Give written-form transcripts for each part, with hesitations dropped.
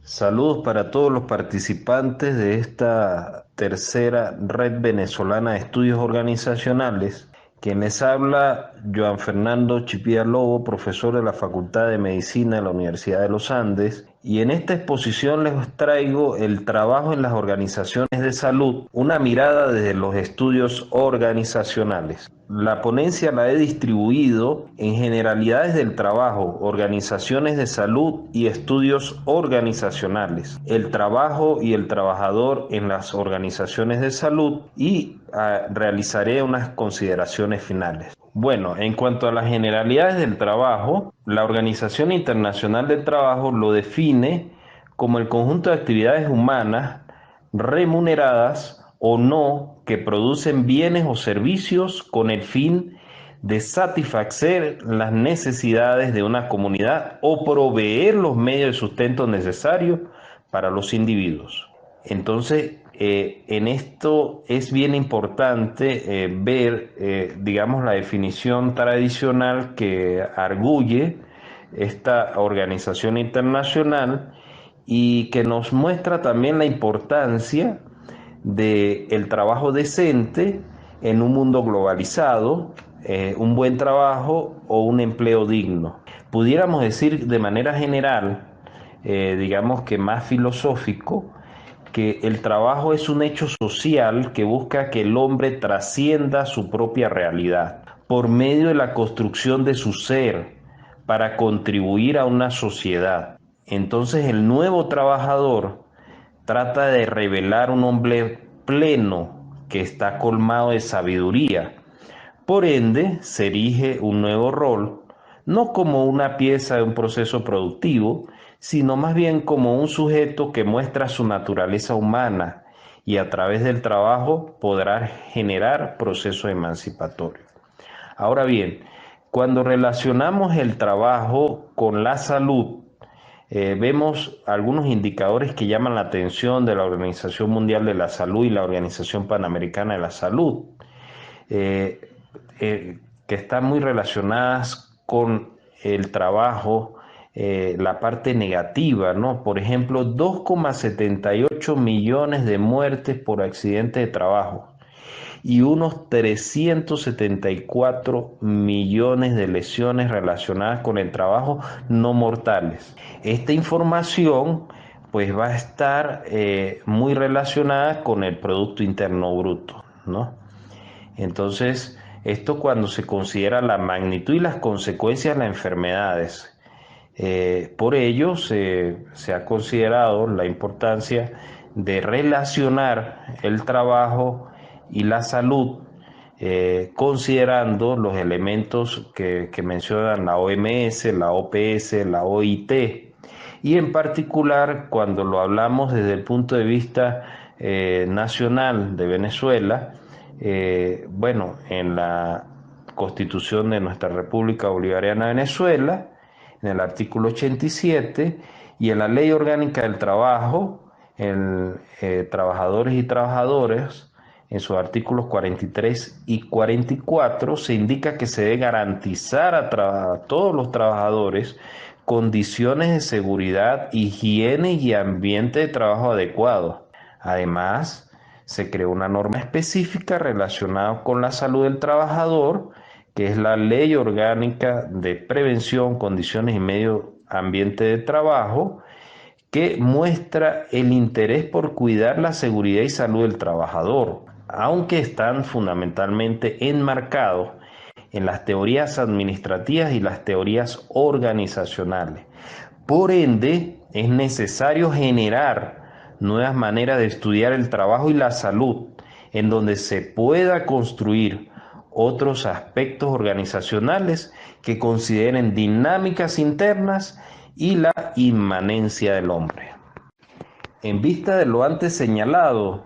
Saludos para todos los participantes de esta tercera red venezolana de estudios organizacionales. Quien les habla, Joan Fernando Chipía Lobo, profesor de la Facultad de Medicina de la Universidad de los Andes. Y en esta exposición les traigo el trabajo en las organizaciones de salud, una mirada desde los estudios organizacionales. La ponencia la he distribuido en generalidades del trabajo, organizaciones de salud y estudios organizacionales, el trabajo y el trabajador en las organizaciones de salud y realizaré unas consideraciones finales. Bueno, en cuanto a las generalidades del trabajo, la Organización Internacional del Trabajo lo define como el conjunto de actividades humanas remuneradas o no que producen bienes o servicios con el fin de satisfacer las necesidades de una comunidad o proveer los medios de sustento necesarios para los individuos. Entonces, en esto es bien importante ver, digamos, la definición tradicional que arguye esta organización internacional y que nos muestra también la importancia del trabajo decente en un mundo globalizado, un buen trabajo o un empleo digno. Pudiéramos decir de manera general, digamos que más filosófico, que el trabajo es un hecho social que busca que el hombre trascienda su propia realidad por medio de la construcción de su ser para contribuir a una sociedad. Entonces el nuevo trabajador trata de revelar un hombre pleno que está colmado de sabiduría. Por ende, se erige un nuevo rol, no como una pieza de un proceso productivo, sino más bien como un sujeto que muestra su naturaleza humana y a través del trabajo podrá generar procesos emancipatorios. Ahora bien, cuando relacionamos el trabajo con la salud, vemos algunos indicadores que llaman la atención de la Organización Mundial de la Salud y la Organización Panamericana de la Salud, eh, que están muy relacionadas con el trabajo, la parte negativa, ¿no? Por ejemplo, 2,78 millones de muertes por accidente de trabajo y unos 374 millones de lesiones relacionadas con el trabajo no mortales. Esta información pues va a estar muy relacionada con el Producto Interno Bruto, ¿no? Entonces, esto cuando se considera la magnitud y las consecuencias de las enfermedades. Por ello se ha considerado la importancia de relacionar el trabajo y la salud, considerando los elementos que mencionan la OMS, la OPS, la OIT, y en particular cuando lo hablamos desde el punto de vista nacional de Venezuela, bueno, en la Constitución de nuestra República Bolivariana de Venezuela, en el artículo 87, y en la Ley Orgánica del Trabajo, en Trabajadores y Trabajadoras, en sus artículos 43 y 44, se indica que se debe garantizar a todos los trabajadores condiciones de seguridad, higiene y ambiente de trabajo adecuados. Además, se creó una norma específica relacionada con la salud del trabajador, que es la Ley Orgánica de Prevención, Condiciones y Medio Ambiente de Trabajo, que muestra el interés por cuidar la seguridad y salud del trabajador, aunque están fundamentalmente enmarcados en las teorías administrativas y las teorías organizacionales. Por ende, es necesario generar nuevas maneras de estudiar el trabajo y la salud, en donde se pueda construir otros aspectos organizacionales que consideren dinámicas internas y la inmanencia del hombre. En vista de lo antes señalado,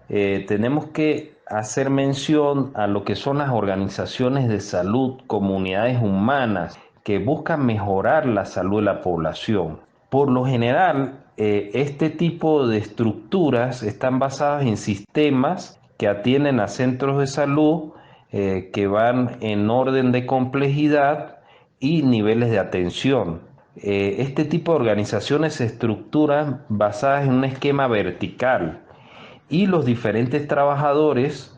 tenemos que hacer mención a lo que son las organizaciones de salud, comunidades humanas que buscan mejorar la salud de la población. Por lo general, este tipo de estructuras están basadas en sistemas que atienden a centros de salud que van en orden de complejidad y niveles de atención. Este tipo de organizaciones se estructuran basadas en un esquema vertical y los diferentes trabajadores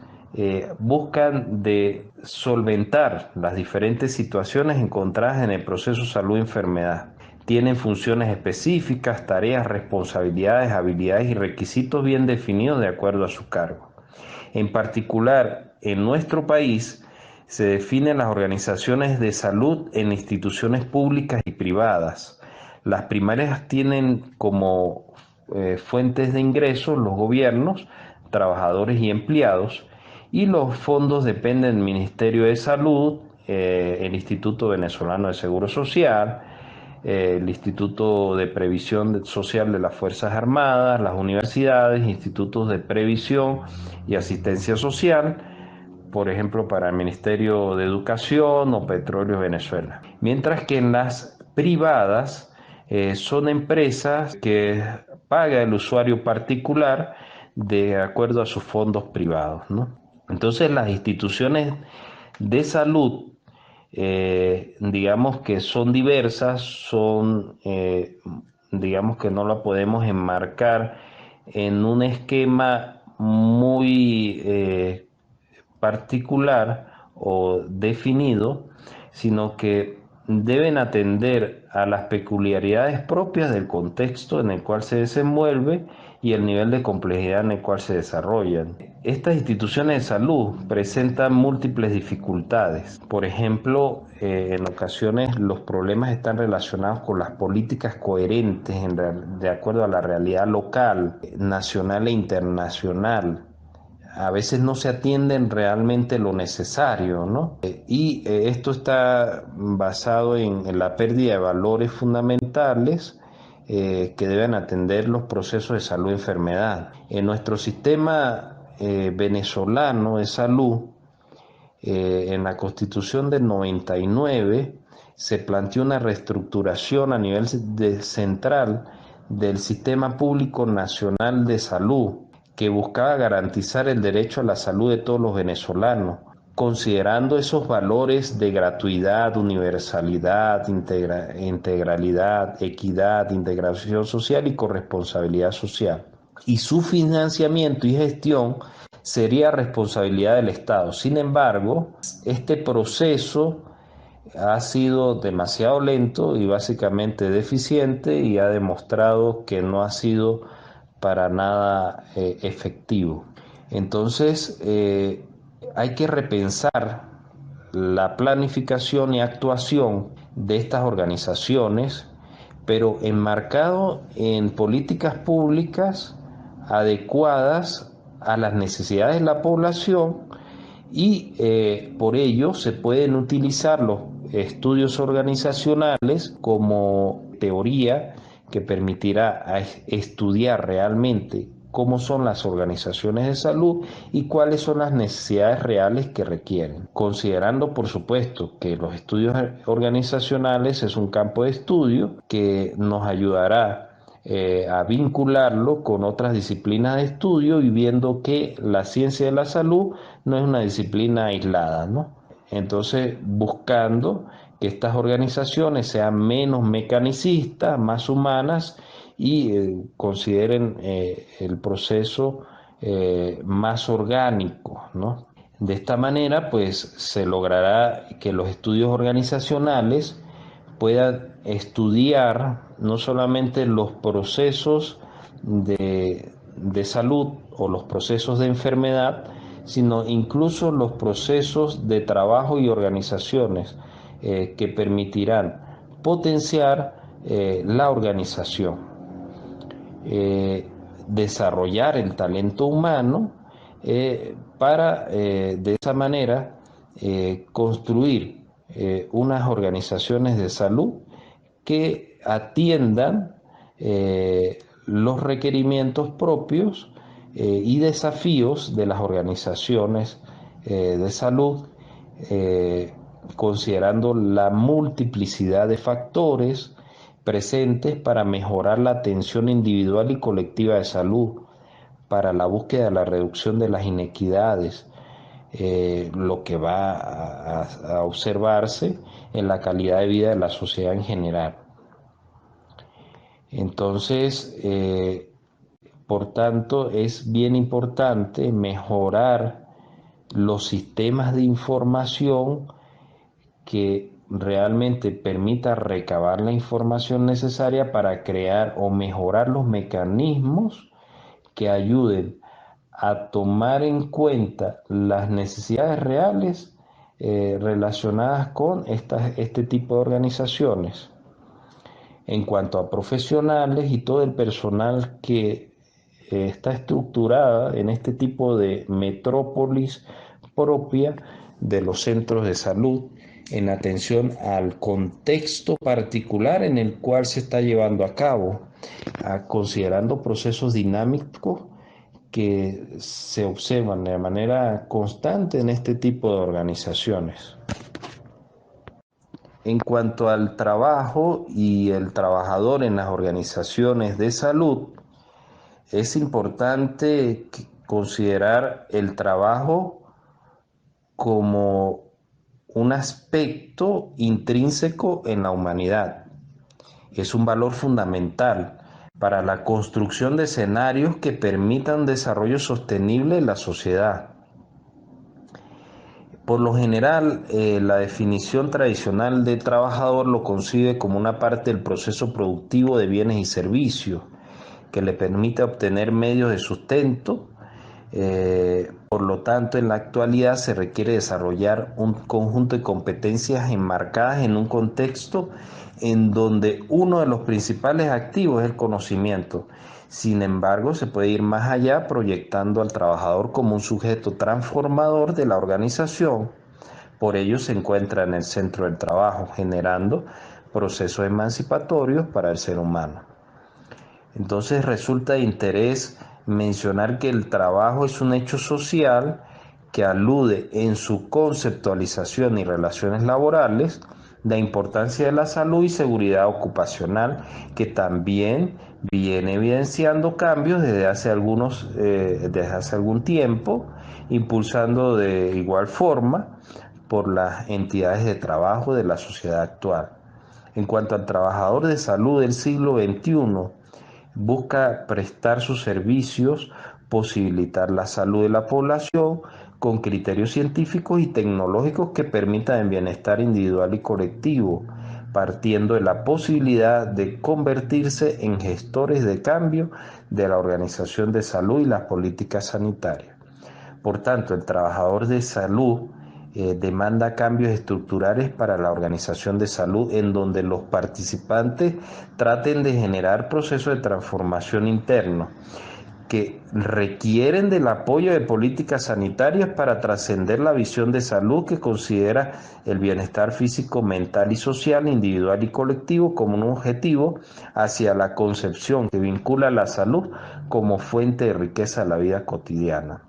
buscan de solventar las diferentes situaciones encontradas en el proceso salud-enfermedad. Tienen funciones específicas, tareas, responsabilidades, habilidades y requisitos bien definidos de acuerdo a su cargo. En particular, en nuestro país se definen las organizaciones de salud en instituciones públicas y privadas. Las primarias tienen como fuentes de ingresos los gobiernos, trabajadores y empleados, y los fondos dependen del Ministerio de Salud, el Instituto Venezolano de Seguro Social, el Instituto de Previsión Social de las Fuerzas Armadas, las universidades, institutos de previsión y asistencia social, por ejemplo, para el Ministerio de Educación o Petróleos Venezuela. Mientras que en las privadas son empresas que paga el usuario particular de acuerdo a sus fondos privados, ¿no? Entonces las instituciones de salud, digamos que son diversas, digamos que no la podemos enmarcar en un esquema muy particular o definido, sino que deben atender a las peculiaridades propias del contexto en el cual se desenvuelve y el nivel de complejidad en el cual se desarrollan. Estas instituciones de salud presentan múltiples dificultades. Por ejemplo, en ocasiones los problemas están relacionados con las políticas coherentes de acuerdo a la realidad local, nacional e internacional. A veces no se atienden realmente lo necesario, ¿no? Esto está basado en la pérdida de valores fundamentales que deben atender los procesos de salud y enfermedad. En nuestro sistema venezolano de salud, en la Constitución del 99, se planteó una reestructuración a nivel central del Sistema Público Nacional de Salud, que buscaba garantizar el derecho a la salud de todos los venezolanos, considerando esos valores de gratuidad, universalidad, integralidad, equidad, integración social y corresponsabilidad social. Y su financiamiento y gestión sería responsabilidad del Estado. Sin embargo, este proceso ha sido demasiado lento y básicamente deficiente y ha demostrado que no ha sido para nada efectivo. Entonces, hay que repensar la planificación y actuación de estas organizaciones, pero enmarcado en políticas públicas adecuadas a las necesidades de la población y por ello se pueden utilizar los estudios organizacionales como teoría que permitirá estudiar realmente cómo son las organizaciones de salud y cuáles son las necesidades reales que requieren, considerando por supuesto que los estudios organizacionales es un campo de estudio que nos ayudará a vincularlo con otras disciplinas de estudio y viendo que la ciencia de la salud no es una disciplina aislada, ¿no? Entonces, buscando que estas organizaciones sean menos mecanicistas, más humanas y consideren el proceso más orgánico, ¿no? De esta manera, pues se logrará que los estudios organizacionales puedan estudiar no solamente los procesos de salud o los procesos de enfermedad, sino incluso los procesos de trabajo y organizaciones que permitirán potenciar la organización, desarrollar el talento humano para de esa manera construir unas organizaciones de salud que atiendan los requerimientos propios y desafíos de las organizaciones de salud, considerando la multiplicidad de factores presentes para mejorar la atención individual y colectiva de salud, para la búsqueda de la reducción de las inequidades, lo que va a observarse en la calidad de vida de la sociedad en general. Entonces, por tanto, es bien importante mejorar los sistemas de información que realmente permita recabar la información necesaria para crear o mejorar los mecanismos que ayuden a tomar en cuenta las necesidades reales relacionadas con este tipo de organizaciones. En cuanto a profesionales y todo el personal que está estructurada en este tipo de metrópolis propia de los centros de salud en atención al contexto particular en el cual se está llevando a cabo, considerando procesos dinámicos que se observan de manera constante en este tipo de organizaciones. En cuanto al trabajo y el trabajador en las organizaciones de salud, es importante considerar el trabajo como un aspecto intrínseco en la humanidad. Es un valor fundamental para la construcción de escenarios que permitan un desarrollo sostenible en la sociedad. Por lo general, la definición tradicional de trabajador lo concibe como una parte del proceso productivo de bienes y servicios que le permite obtener medios de sustento. Por lo tanto, en la actualidad se requiere desarrollar un conjunto de competencias enmarcadas en un contexto en donde uno de los principales activos es el conocimiento. Sin embargo, se puede ir más allá proyectando al trabajador como un sujeto transformador de la organización. Por ello se encuentra en el centro del trabajo, generando procesos emancipatorios para el ser humano. Entonces resulta de interés mencionar que el trabajo es un hecho social que alude en su conceptualización y relaciones laborales la importancia de la salud y seguridad ocupacional, que también viene evidenciando cambios desde hace algún tiempo, impulsando de igual forma por las entidades de trabajo de la sociedad actual. En cuanto al trabajador de salud del siglo XXI, busca prestar sus servicios, posibilitar la salud de la población con criterios científicos y tecnológicos que permitan el bienestar individual y colectivo, partiendo de la posibilidad de convertirse en gestores de cambio de la organización de salud y las políticas sanitarias. Por tanto, el trabajador de salud demanda cambios estructurales para la organización de salud en donde los participantes traten de generar procesos de transformación internos que requieren del apoyo de políticas sanitarias para trascender la visión de salud que considera el bienestar físico, mental y social, individual y colectivo como un objetivo hacia la concepción que vincula la salud como fuente de riqueza de la vida cotidiana.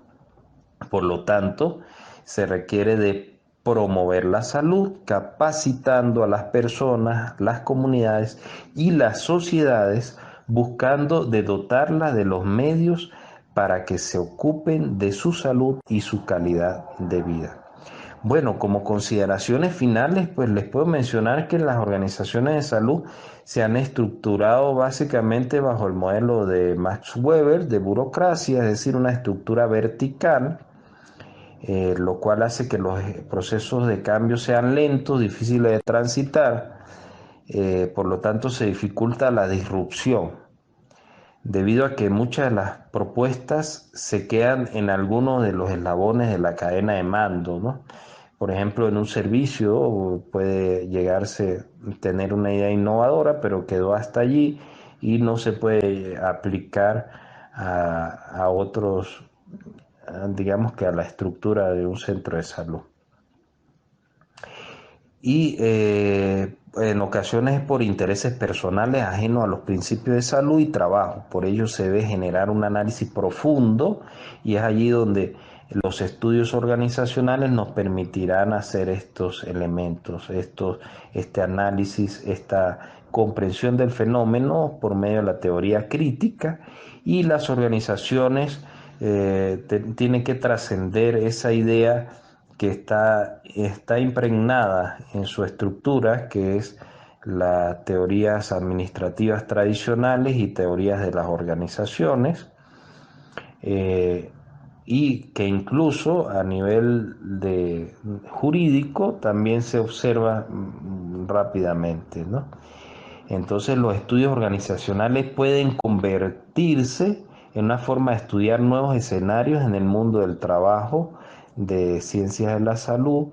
Por lo tanto, se requiere de promover la salud, capacitando a las personas, las comunidades y las sociedades, buscando de dotarlas de los medios para que se ocupen de su salud y su calidad de vida. Bueno, como consideraciones finales, pues les puedo mencionar que las organizaciones de salud se han estructurado básicamente bajo el modelo de Max Weber de burocracia, es decir, una estructura vertical, lo cual hace que los procesos de cambio sean lentos, difíciles de transitar, por lo tanto se dificulta la disrupción, debido a que muchas de las propuestas se quedan en algunos de los eslabones de la cadena de mando, ¿no? Por ejemplo, en un servicio puede llegarse a tener una idea innovadora, pero quedó hasta allí y no se puede aplicar a otros, digamos que a la estructura de un centro de salud. Y en ocasiones por intereses personales ajenos a los principios de salud y trabajo. Por ello se debe generar un análisis profundo y es allí donde los estudios organizacionales nos permitirán hacer estos elementos, este análisis, esta comprensión del fenómeno por medio de la teoría crítica, y las organizaciones tienen que trascender esa idea que está impregnada en su estructura, que es las teorías administrativas tradicionales y teorías de las organizaciones, y que incluso a nivel de jurídico también se observa rápidamente, ¿no? Entonces los estudios organizacionales pueden convertirse en una forma de estudiar nuevos escenarios en el mundo del trabajo, de ciencias de la salud,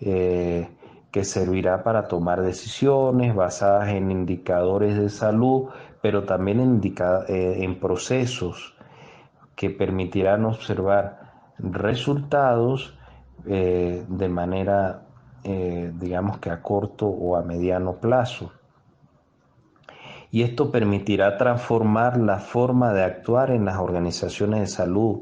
eh, que servirá para tomar decisiones basadas en indicadores de salud, pero también en procesos que permitirán observar resultados de manera, digamos que a corto o a mediano plazo. Y esto permitirá transformar la forma de actuar en las organizaciones de salud,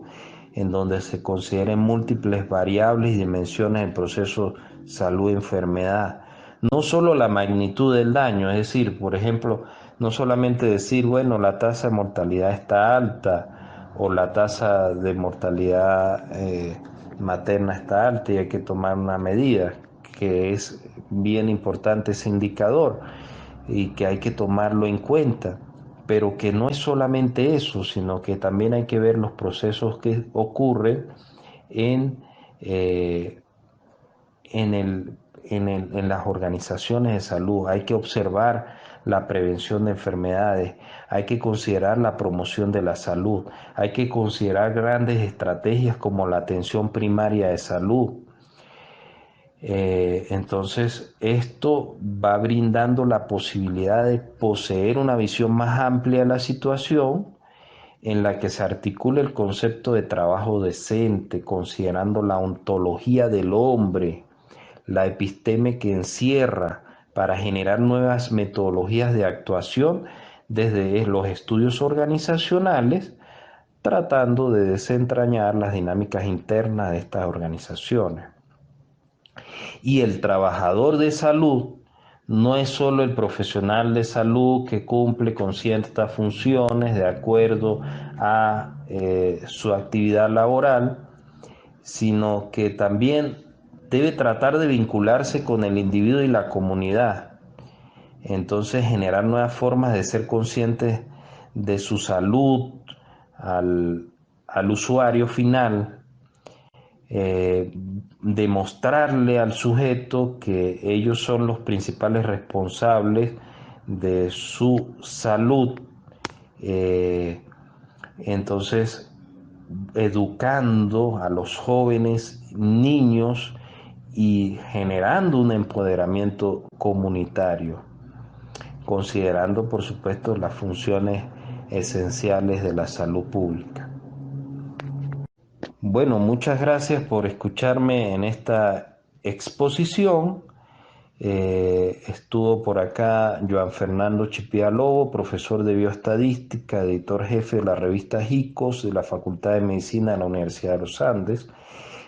en donde se consideren múltiples variables y dimensiones del proceso salud-enfermedad. No solo la magnitud del daño, es decir, por ejemplo, no solamente decir, bueno, la tasa de mortalidad está alta o la tasa de mortalidad materna está alta y hay que tomar una medida, que es bien importante ese indicador y que hay que tomarlo en cuenta, pero que no es solamente eso, sino que también hay que ver los procesos que ocurren en, eh, en las organizaciones de salud. Hay que observar la prevención de enfermedades, hay que considerar la promoción de la salud, hay que considerar grandes estrategias como la atención primaria de salud. Entonces, esto va brindando la posibilidad de poseer una visión más amplia de la situación en la que se articula el concepto de trabajo decente, considerando la ontología del hombre, la episteme que encierra para generar nuevas metodologías de actuación desde los estudios organizacionales, tratando de desentrañar las dinámicas internas de estas organizaciones. Y el trabajador de salud no es solo el profesional de salud que cumple con ciertas funciones de acuerdo a su actividad laboral, sino que también debe tratar de vincularse con el individuo y la comunidad. Entonces, generar nuevas formas de ser conscientes de su salud al usuario final, demostrarle al sujeto que ellos son los principales responsables de su salud. Entonces, educando a los jóvenes, niños y generando un empoderamiento comunitario, considerando, por supuesto, las funciones esenciales de la salud pública. Bueno, muchas gracias por escucharme en esta exposición. Estuvo por acá Joan Fernando Chipía Lobo, profesor de bioestadística, editor jefe de la revista JICOS de la Facultad de Medicina de la Universidad de los Andes.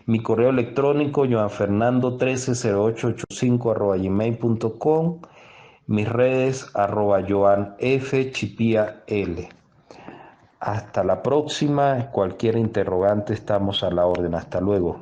Mi correo electrónico joanfernando130885@gmail.com. Mis redes @joanfchipial. Hasta la próxima. Cualquier interrogante estamos a la orden. Hasta luego.